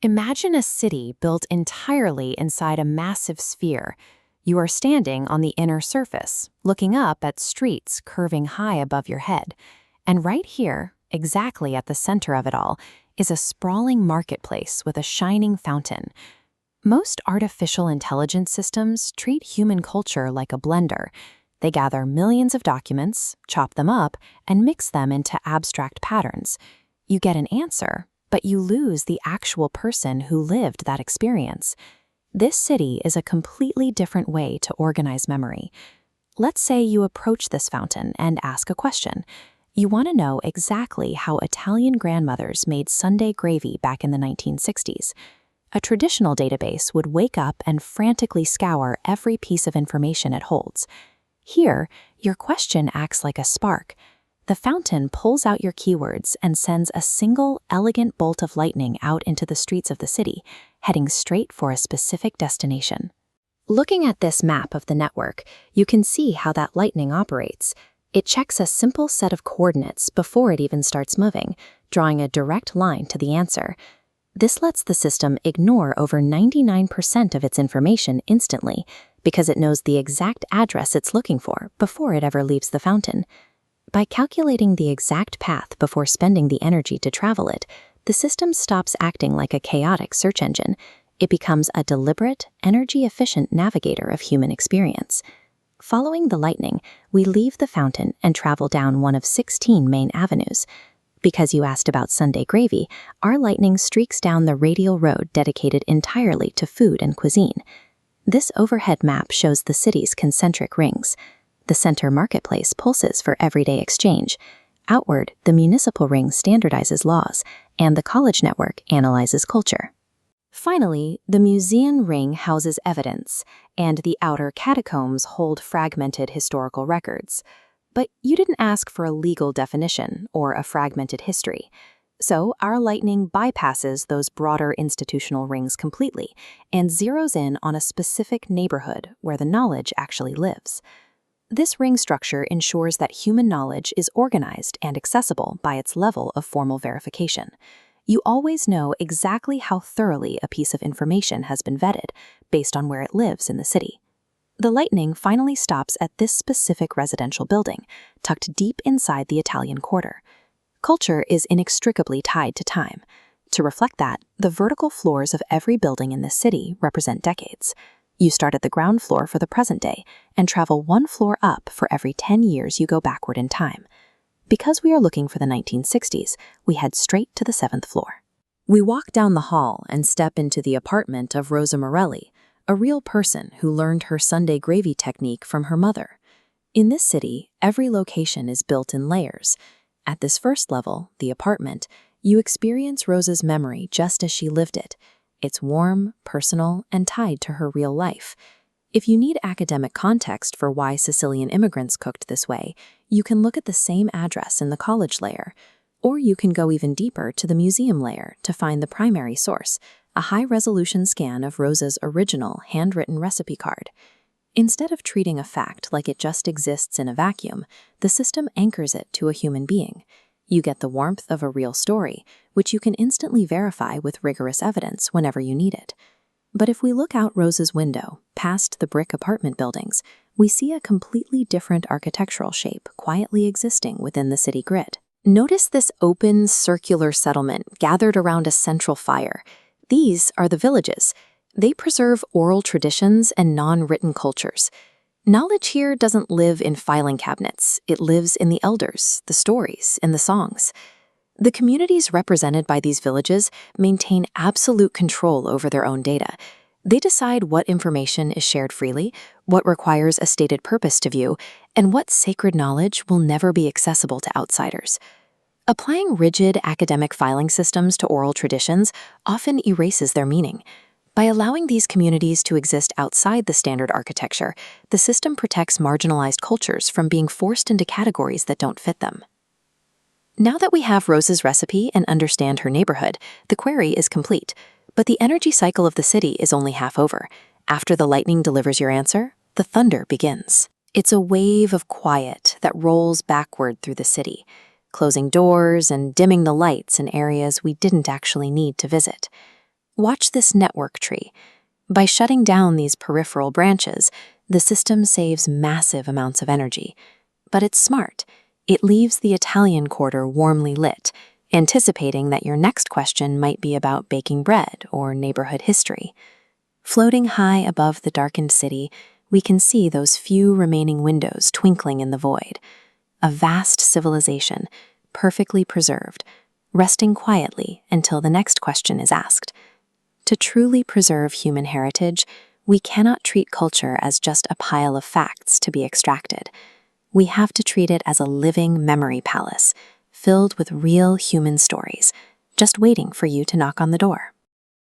Imagine a city built entirely inside a massive sphere. You are standing on the inner surface, looking up at streets curving high above your head. And right here, exactly at the center of it all, is a sprawling marketplace with a shining fountain. Most artificial intelligence systems treat human culture like a blender. They gather millions of documents, chop them up, and mix them into abstract patterns. You get an answer, but you lose the actual person who lived that experience. This city is a completely different way to organize memory. Let's say you approach this fountain and ask a question. You want to know exactly how Italian grandmothers made Sunday gravy back in the 1960s. A traditional database would wake up and frantically scour every piece of information it holds. Here, your question acts like a spark. The fountain pulls out your keywords and sends a single, elegant bolt of lightning out into the streets of the city, heading straight for a specific destination. Looking at this map of the network, you can see how that lightning operates. It checks a simple set of coordinates before it even starts moving, drawing a direct line to the answer. This lets the system ignore over 99% of its information instantly, because it knows the exact address it's looking for before it ever leaves the fountain. By calculating the exact path before spending the energy to travel it, the system stops acting like a chaotic search engine. It becomes a deliberate, energy-efficient navigator of human experience. Following the lightning, we leave the fountain and travel down one of 16 main avenues. Because you asked about Sunday gravy, our lightning streaks down the radial road dedicated entirely to food and cuisine. This overhead map shows the city's concentric rings. The center marketplace pulses for everyday exchange. Outward, the municipal ring standardizes laws, and the college network analyzes culture. Finally, the museum ring houses evidence, and the outer catacombs hold fragmented historical records. But you didn't ask for a legal definition or a fragmented history. So our lightning bypasses those broader institutional rings completely and zeroes in on a specific neighborhood where the knowledge actually lives. This ring structure ensures that human knowledge is organized and accessible by its level of formal verification. You always know exactly how thoroughly a piece of information has been vetted based on where it lives in the city. The lightning finally stops at this specific residential building, tucked deep inside the Italian quarter. Culture is inextricably tied to time. To reflect that, the vertical floors of every building in this city represent decades. You start at the ground floor for the present day and travel one floor up for every 10 years you go backward in time. Because we are looking for the 1960s, we head straight to the 7th floor. We walk down the hall and step into the apartment of Rosa Morelli, a real person who learned her Sunday gravy technique from her mother. In this city, every location is built in layers. At this first level, the apartment, you experience Rosa's memory just as she lived it. It's warm, personal, and tied to her real life. If you need academic context for why Sicilian immigrants cooked this way, you can look at the same address in the college layer. Or you can go even deeper to the museum layer to find the primary source, a high-resolution scan of Rosa's original handwritten recipe card. Instead of treating a fact like it just exists in a vacuum, the system anchors it to a human being. You get the warmth of a real story, which you can instantly verify with rigorous evidence whenever you need it. But if we look out Rosa's window, past the brick apartment buildings, we see a completely different architectural shape quietly existing within the city grid. Notice this open, circular settlement gathered around a central fire. These are the villages. They preserve oral traditions and non-written cultures. Knowledge here doesn't live in filing cabinets. It lives in the elders, the stories, and the songs. The communities represented by these villages maintain absolute control over their own data. They decide what information is shared freely, what requires a stated purpose to view, and what sacred knowledge will never be accessible to outsiders. Applying rigid academic filing systems to oral traditions often erases their meaning. By allowing these communities to exist outside the standard architecture, the system protects marginalized cultures from being forced into categories that don't fit them. Now that we have Rosa's recipe and understand her neighborhood, the query is complete. But the energy cycle of the city is only half over. After the lightning delivers your answer, the thunder begins. It's a wave of quiet that rolls backward through the city, closing doors and dimming the lights in areas we didn't actually need to visit. Watch this network tree. By shutting down these peripheral branches, the system saves massive amounts of energy. But it's smart. It leaves the Italian quarter warmly lit, anticipating that your next question might be about baking bread or neighborhood history. Floating high above the darkened city, we can see those few remaining windows twinkling in the void. A vast civilization, perfectly preserved, resting quietly until the next question is asked. To truly preserve human heritage, we cannot treat culture as just a pile of facts to be extracted. We have to treat it as a living memory palace, filled with real human stories, just waiting for you to knock on the door.